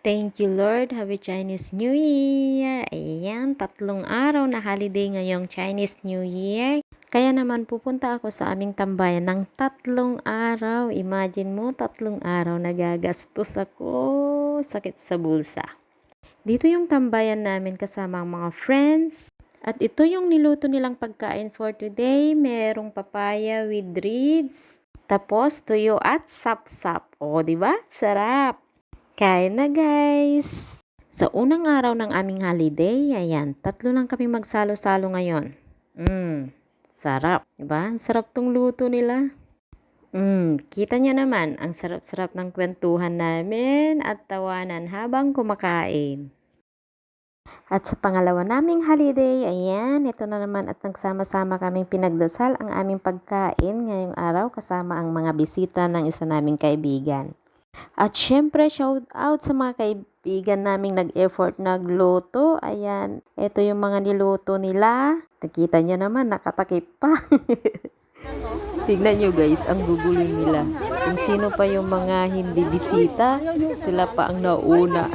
Thank you, Lord. Happy Chinese New Year. Ayan, 3 araw na holiday ngayong Chinese New Year. Kaya naman pupunta ako sa aming tambayan ng 3 araw. Imagine mo, 3 araw nagagastos ako. Sakit sa bulsa. Dito yung tambayan namin kasama ang mga friends. At ito yung niluto nilang pagkain for today. Merong papaya with ribs. Tapos tuyo at sapsap. O, di ba? Sarap. Kain na guys! Sa unang araw ng aming holiday, ayan, 3 lang kami magsalo-salo ngayon. Sarap, diba? Sarap tong luto nila. Kita niya naman, ang sarap-sarap ng kwentuhan namin at tawanan habang kumakain. At sa pangalawa naming holiday, ayan, ito na naman at nagsama-sama kaming pinagdasal ang aming pagkain ngayong araw kasama ang mga bisita ng isa naming kaibigan. At syempre, shout out sa mga kaibigan naming nag-effort nagluto. Ayan, ito yung mga niluto nila. Nakita nyo naman, nakatakip pa. Tignan nyo guys, ang gugulo nila. Kung sino pa yung mga hindi bisita, sila pa ang nauna.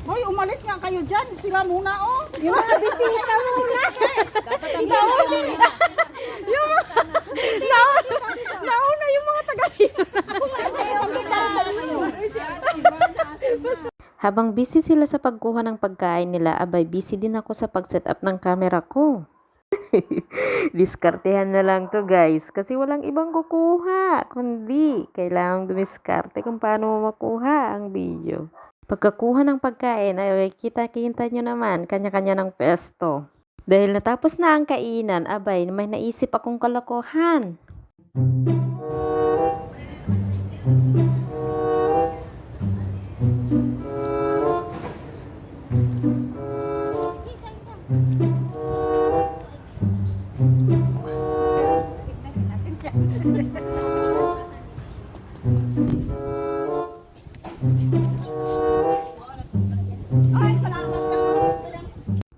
Hoy, umalis nga kayo dyan. Sila muna, oh. Yung mga bisita muna. Nauna yung mga taga-hira. Habang busy sila sa pagkuha ng pagkain nila, abay busy din ako sa pag-set up ng camera ko. Diskartehan na lang to guys, kasi walang ibang kukuha, kundi kailangang dumiskarte kung paano makuha ang video. Pagkakuha ng pagkain, ay kita-kita nyo naman, kanya-kanya ng pesto. Dahil natapos na ang kainan, abay, may naisip akong kalokohan.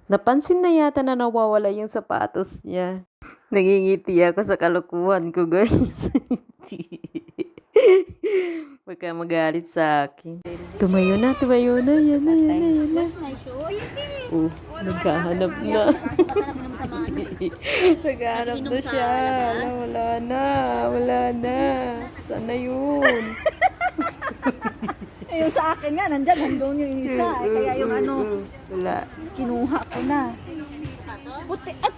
Napansin na yata na nawawala yung sapatos niya. Nangingiti ako sa kalokohan ko, guys. Baka magalit sa akin. Tumayo na. Yan na. Oh, naghahanap na. Naghahanap na siya. Wala na. Sana yun. Yung sa akin nga, nandyan, nandun yung isa. Kaya yung Wala. kinuha ko na.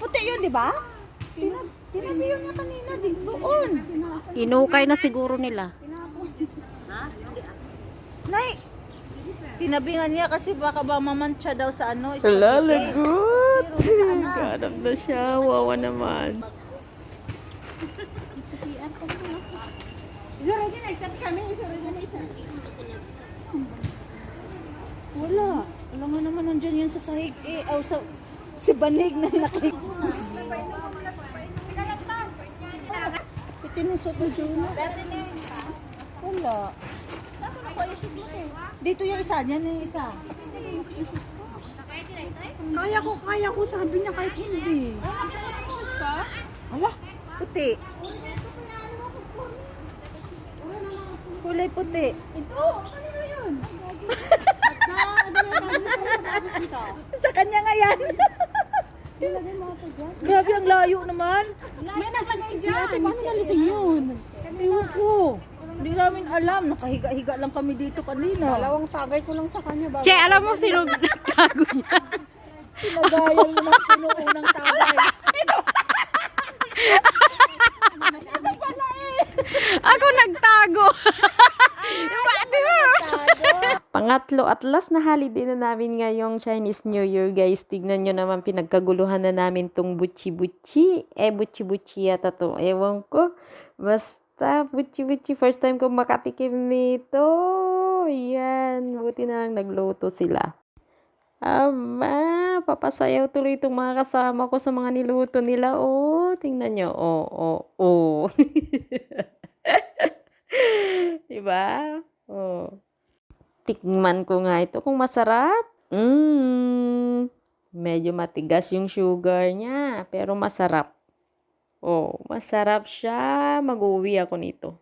Puti yun, di ba? Tinabi yun niya kanina, doon. Inukay na siguro nila. Nay, tinabi nga niya kasi baka ba mamantsa daw sa Wala, lagot. Naghahanap na siya. Wawa naman. Wala nga naman nandyan yun sa sahig si banig na nakik. Itinusok ko dyan. Wala. Dito yung isa, yan yung isa. Kaya ko, sabi niya kahit hindi. Ala, puti. Kulay puti. Ito, ano yun? Sa kanya nga yan. Grabe ang layo naman. May naglagay dyan. Paano nalising yun? Ewan ko. Hindi namin alam. Nakahiga-higa lang kami dito kanina. Dalawang tagay ko lang sa kanya. Che, alam mo sino nagtago niya? Pinagayan mo ng pinuunang tagay. Ako nagtago. Pangatlo at last na holiday na namin ngayong Chinese New Year, guys. Tignan nyo naman, pinagkaguluhan na namin tong butchi-butchi. Butchi-butchi yata to. Ewan ko. Basta, butchi-butchi. First time ko makatikim nito. Yan. Buti na lang nagluto sila. Aba, papasayaw tuloy itong mga kasama ko sa mga niluto nila. Oh, tingnan nyo. Oh. Diba? Oh. Tikman ko nga ito kung masarap. Medyo matigas yung sugar niya, pero masarap. Oh, masarap siya. Mag-uwi ako nito.